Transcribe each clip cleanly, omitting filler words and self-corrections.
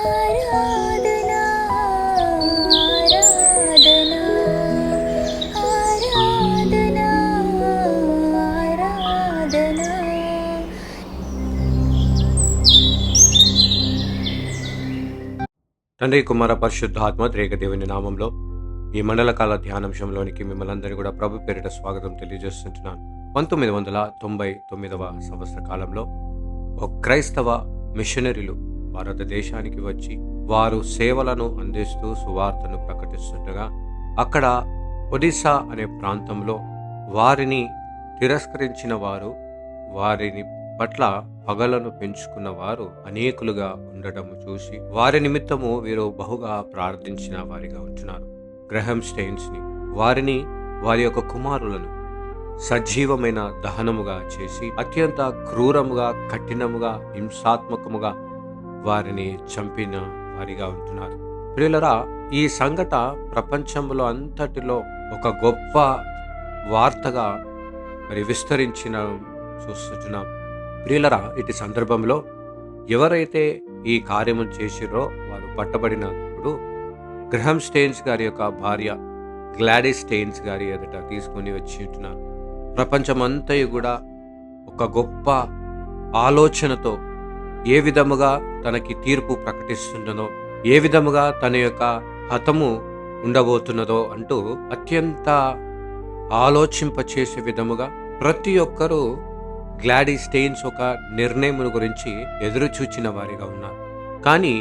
ఆరాధనా ఆరాధనా ఆరాధనా ఆరాధనా. తండ్రి, కుమార, పరిశుద్ధాత్మ త్రేక దేవుని నామంలో ఈ మండలకాల ధ్యానాంశంలోనికి మిమ్మల్ని అందరినీ కూడా ప్రభు పేరిట స్వాగతం తెలియజేస్తుంటున్నాను. 1999వ సంవత్సర కాలంలో ఒక క్రైస్తవ మిషనరీలు భారతదేశానికి వచ్చి వారు సేవలను అందిస్తూ సువార్తను ప్రకటిస్తుండగా అక్కడ ఒడిశా అనే ప్రాంతంలో వారిని తిరస్కరించిన వారు, వారిని పట్ల పగలను పెంచుకున్న వారు అనేకులుగా ఉండటము చూసి వారి నిమిత్తము వీరు బహుగా ప్రార్థించిన వారిగా ఉంటున్నారు. గ్రహం స్టెయిన్స్ని, వారిని, వారి యొక్క కుమారులను సజీవమైన దహనముగా చేసి అత్యంత క్రూరముగా, కఠినముగా, హింసాత్మకముగా వారిని చంపిన వారిగా ఉంటున్నారు. ప్రియులరా, ఈ సంఘట ప్రపంచంలో అంతటిలో ఒక గొప్ప వార్తగా విస్తరించిన చూస్తున్నాం. ప్రియులరా, ఇటు సందర్భంలో ఎవరైతే ఈ కార్యము చేసిరో వారు పట్టబడినప్పుడు గ్రహం స్టెయిన్స్ గారి యొక్క భార్య గ్లాడిస్ స్టెయిన్స్ గారి ఎదుట తీసుకుని వచ్చి ఉంటున్నారు. ప్రపంచమంతయు కూడా ఒక గొప్ప ఆలోచనతో ఏ విధముగా తనకి తీర్పు ప్రకటిస్తున్నదో, ఏ విధముగా తన యొక్క హతము ఉండబోతున్నదో అంటూ అత్యంత ఆలోచింపచేసే విధముగా ప్రతి ఒక్కరూ గ్లాడీ స్టెయిన్స్ ఒక నిర్ణయం గురించి ఎదురు చూచిన వారిగా ఉన్నారు. కానీ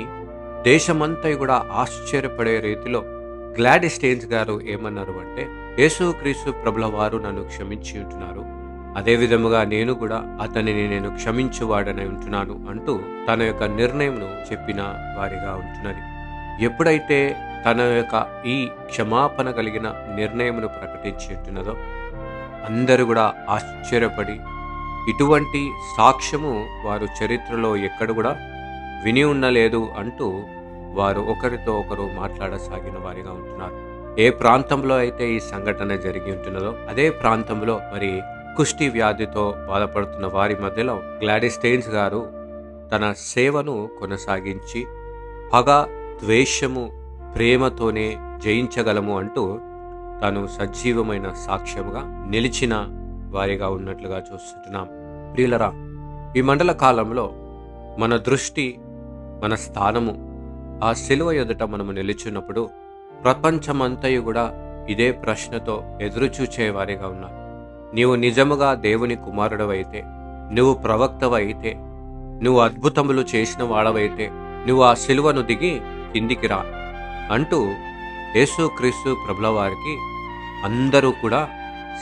దేశమంతా కూడా ఆశ్చర్యపడే రీతిలో గ్లాడీ స్టెయిన్స్ గారు ఏమన్నారు అంటే, యేసుక్రీస్తు ప్రభుల వారు నన్ను క్షమించి ఉంటున్నారు, అదే విధముగా నేను కూడా అతనిని నేను క్షమించువాడని ఉంటున్నాను అంటూ తన యొక్క నిర్ణయంను చెప్పిన వారిగా ఉంటున్నది. ఎప్పుడైతే తన యొక్క ఈ క్షమాపణ కలిగిన నిర్ణయమును ప్రకటించి ఉంటున్నదో అందరూ కూడా ఆశ్చర్యపడి, ఇటువంటి సాక్ష్యము వారు చరిత్రలో ఎక్కడ కూడా విని ఉండలేదు అంటూ వారు ఒకరితో ఒకరు మాట్లాడసాగిన వారిగా ఉంటున్నారు. ఏ ప్రాంతంలో అయితే ఈ సంఘటన జరిగి ఉంటున్నదో అదే ప్రాంతంలో మరి కుష్టి వ్యాధితో బాధపడుతున్న వారి మధ్యలో గ్లాడీ స్టెయిన్స్ గారు తన సేవను కొనసాగించి పగ, ద్వేషము, ప్రేమతోనే జయించగలము అంటూ తను సజీవమైన సాక్ష్యముగా నిలిచిన వారిగా ఉన్నట్లుగా చూస్తుంటున్నాం. ప్రియులరా, ఈ మండల కాలంలో మన దృష్టి, మన స్థానము ఆ శిలువ ఎదుట మనము నిలిచినప్పుడు ప్రపంచమంతయు కూడా ఇదే ప్రశ్నతో ఎదురుచూచే వారిగా ఉన్నారు. నీవు నిజముగా దేవుని కుమారుడవైతే, నువ్వు ప్రవక్తవైతే, నువ్వు అద్భుతములు చేసిన వాడవైతే నువ్వు ఆ శిలువను దిగి కిందికి రా అంటూ యేసుక్రీస్తు ప్రభుల వారికి అందరూ కూడా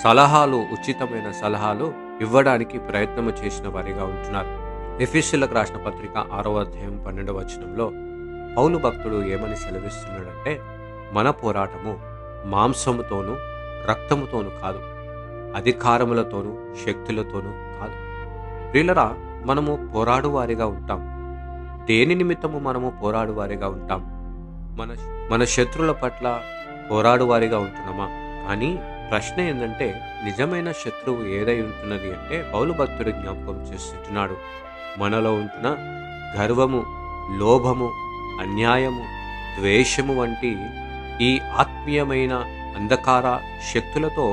సలహాలు, ఉచితమైన సలహాలు ఇవ్వడానికి ప్రయత్నము చేసిన వారిగా ఉంటున్నారు. ఎఫెసీయులకు రాసిన పత్రిక 6వ అధ్యాయం 12వ వచనంలో పౌలు భక్తుడు ఏమని సెలవిస్తున్నాడంటే, మన పోరాటము మాంసముతోనూ రక్తముతోనూ కాదు, అధికారములతోనూ శక్తులతోనూ కాదు. ప్రియులరా, మనము పోరాడువారిగా ఉంటాం. దేని నిమిత్తము మనము పోరాడువారిగా ఉంటాం? మన మన శత్రువుల పట్ల పోరాడువారిగా ఉంటున్నామా? కానీ ప్రశ్న ఏంటంటే, నిజమైన శత్రువు ఏదై ఉంటున్నది అంటే పౌలు భక్తుడు జ్ఞాపకం చేస్తున్నాడు. మనలో ఉంటున్న గర్వము, లోభము, అన్యాయము, ద్వేషము వంటి ఈ ఆత్మీయమైన అంధకార శక్తులతో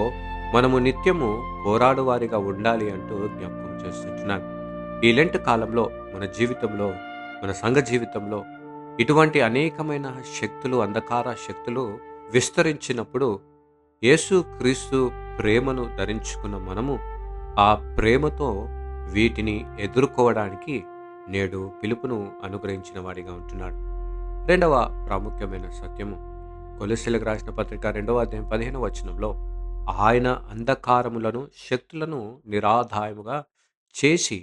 మనము నిత్యము పోరాడువారిగా ఉండాలి అంటూ జ్ఞాపకం చేస్తున్నాడు. ఈ లెంట్ కాలంలో మన జీవితంలో, మన సంఘ జీవితంలో ఇటువంటి అనేకమైన శక్తులు, అంధకార శక్తులు విస్తరించినప్పుడు యేసుక్రీస్తు ప్రేమను ధరించుకున్న మనము ఆ ప్రేమతో వీటిని ఎదుర్కోవడానికి నేడు పిలుపును అనుగ్రహించిన వాడిగా ఉంటున్నాడు. రెండవ ప్రాముఖ్యమైన సత్యము కొలొస్సీయులకు రాసిన పత్రిక 2వ అధ్యాయం 15వ వచనంలో, ఆయన అంధకారములను, శక్తులను నిరాదాయముగా చేసి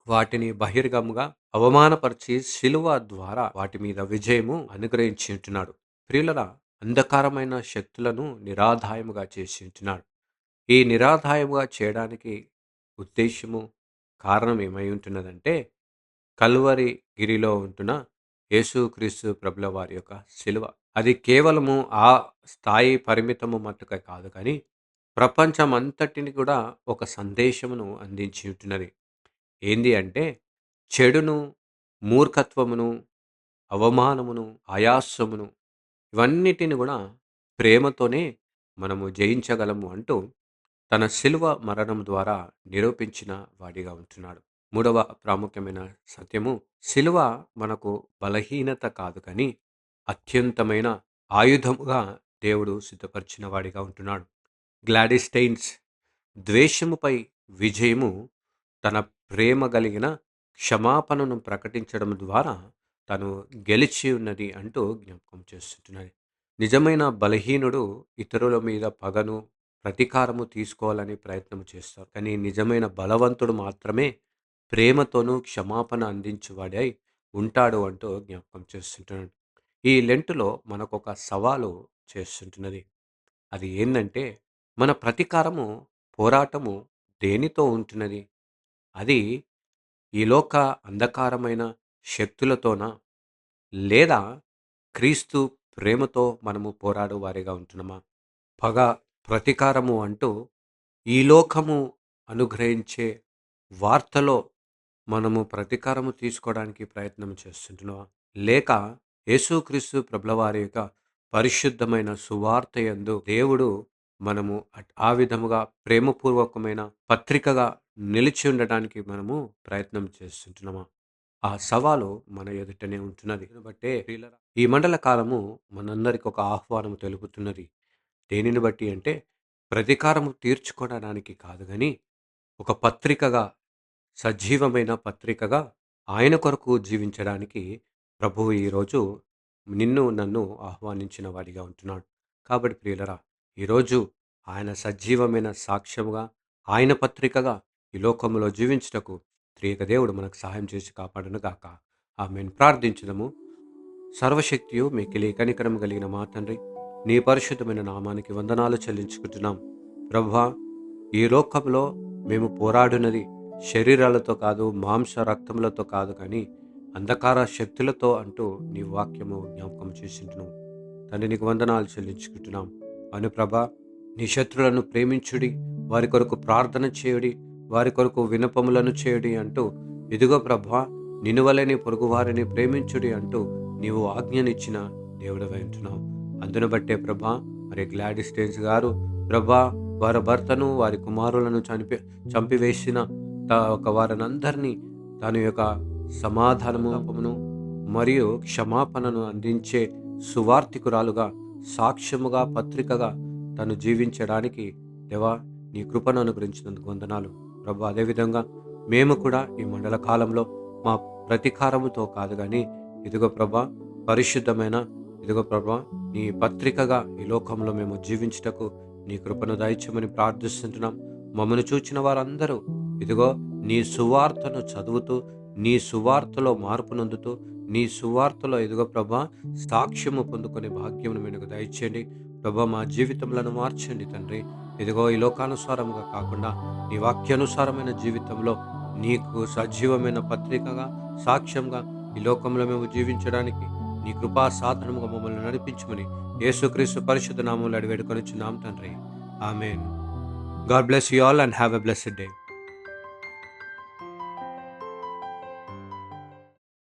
వాటిని బహిర్గముగా అవమానపరిచి శిలువ ద్వారా వాటి మీద విజయము అనుగ్రహించి ఉంటున్నాడు. ప్రియులరా, అంధకారమైన శక్తులను నిరాదాయముగా చేసి ఉంటున్నాడు. ఈ నిరాదాయముగా చేయడానికి ఉద్దేశము, కారణం ఏమై ఉంటున్నదంటే, కల్వరి గిరిలో ఉంటున్న యేసుక్రీస్తు ప్రభుల వారి యొక్క శిలువ. అది కేవలము ఆ స్థాయి పరిమితము మట్టుగా కాదు, కానీ ప్రపంచమంతటిని కూడా ఒక సందేశమును అందించి ఉంటున్నది. ఏంది అంటే, చెడును, మూర్ఖత్వమును, అవమానమును, ఆయాసమును ఇవన్నిటిని కూడా ప్రేమతోనే మనము జయించగలము అంటూ తన శిలువ మరణం ద్వారా నిరూపించిన వాడిగా ఉంటున్నాడు. మూడవ ప్రాముఖ్యమైన సత్యము, శిలువ మనకు బలహీనత కాదు కానీ అత్యంతమైన ఆయుధముగా దేవుడు సిద్ధపరిచిన వాడిగా ఉంటున్నాడు. గ్లాడిస్టైన్స్ ద్వేషముపై విజయము తన ప్రేమ కలిగిన క్షమాపణను ప్రకటించడం ద్వారా తను గెలిచి ఉన్నది అంటూ జ్ఞాపకం చేస్తుంటున్నది. నిజమైన బలహీనుడు ఇతరుల మీద పగను, ప్రతీకారము తీసుకోవాలని ప్రయత్నం చేస్తారు. కానీ నిజమైన బలవంతుడు మాత్రమే ప్రేమతోనూ క్షమాపణ అందించువాడై ఉంటాడు అంటూ జ్ఞాపకం చేస్తుంటున్నాడు. ఈ లెంటులో మనకొక సవాలు చేస్తుంటున్నది. అది ఏందంటే, మన ప్రతీకారము, పోరాటము దేనితో ఉంటున్నది? అది ఈ లోక అంధకారమైన శక్తులతోనా? లేదా క్రీస్తు ప్రేమతో మనము పోరాడు వారిగా ఉంటున్నామా? పగ, ప్రతీకారము అంటూ ఈ లోకము అనుగ్రహించే వార్తలో మనము ప్రతీకారము తీసుకోవడానికి ప్రయత్నం చేస్తుంటున్నామా? లేక యేసుక్రీస్తు ప్రభుల వారి యొక్క పరిశుద్ధమైన సువార్త యందు దేవుడు మనము ఆ విధముగా ప్రేమపూర్వకమైన పత్రికగా నిలిచి ఉండడానికి మనము ప్రయత్నం చేస్తుంటున్నామా? ఆ సవాలు మన ఎదుటనే ఉంటున్నది. బట్టే ప్రియులారా, ఈ మండల కాలము మనందరికి ఒక ఆహ్వానం తెలుపుతున్నది. దేనిని బట్టి అంటే, ప్రతీకారము తీర్చుకోవడానికి కాదు గాని, ఒక పత్రికగా, సజీవమైన పత్రికగా ఆయన కొరకు జీవించడానికి ప్రభువు ఈరోజు నిన్ను నన్ను ఆహ్వానించిన వాడిగా ఉంటున్నాడు. కాబట్టి ప్రియులరా, ఈరోజు ఆయన సజీవమైన సాక్ష్యముగా, ఆయన పత్రికగా ఈ లోకములో జీవించుటకు త్రియక దేవుడు మనకు సహాయం చేసి కాపాడును గాక. ఆమేన్. ప్రార్థించుదము. సర్వశక్తియు మిక్కిలి కనికరం కలిగిన మా తండ్రి, నీ పరిశుద్ధమైన నామానికి వందనాలు చెల్లించుకుంటున్నాం. ప్రభువా, ఈ లోకంలో మేము పోరాడినది శరీరాలతో కాదు, మాంస రక్తములతో కాదు కానీ అంధకార శక్తులతో అంటూ నీ వాక్యము జ్ఞాపకం చేసింటున్నాం. తండ్రి, నీకు వందనాలు చెల్లించుకుంటున్నాం. అను ప్రభా, నీ శత్రులను ప్రేమించుడి, వారి కొరకు ప్రార్థన చేయుడి, వారి కొరకు వినపములను చేయుడి అంటూ, ఇదిగో ప్రభా, నిన్ను వలె నీ పొరుగువారిని ప్రేమించుడి అంటూ నీవు ఆజ్ఞనిచ్చిన దేవుడవై ఉంటున్నావు. అందును బట్టే ప్రభా, మరి గ్లాడిస్టైన్స్ గారు ప్రభా, వారి భర్తను, వారి కుమారులను చంపివేసిన ఒక వారినందరినీ తన యొక్క సమాధానమును మరియు క్షమాపణను అందించే సువార్థికురాలుగా, సాక్ష్యముగా, పత్రికగా తను జీవించడానికి దేవా నీ కృపను అనుగ్రహించినందుకు వందనాలు ప్రభా. అదేవిధంగా మేము కూడా ఈ మండల కాలంలో మా ప్రతీకారముతో కాదు కానీ ఇదిగో ప్రభా, పరిశుద్ధమైన ఇదిగో ప్రభా, నీ పత్రికగా ఈ లోకంలో మేము జీవించుటకు నీ కృపను దయచేయమని ప్రార్థిస్తుంటున్నాం. మమ్మను చూచిన వారందరూ ఇదిగో నీ సువార్తను చదువుతూ, నీ సువార్తలో మార్పు నొందుతూ, నీ సువార్తలో ఇదిగో ప్రభా సాక్ష్యము పొందుకునే భాగ్యమును మీకు దయచేయండి ప్రభా. మా జీవితములను మార్చండి తండ్రి. ఇదిగో ఈ లోకానుసారముగా కాకుండా నీ వాక్యానుసారమైన జీవితంలో నీకు సజీవమైన పత్రికగా, సాక్ష్యంగా ఈ లోకంలో మేము జీవించడానికి నీ కృపా సాధనముగా మమ్మల్ని నడిపించమని యేసుక్రీస్తు పరిశుద్ధ నామములో అడిగి వేడుకొనిచున్నాం తండ్రి. ఆమేన్. God bless you all and have a blessed day.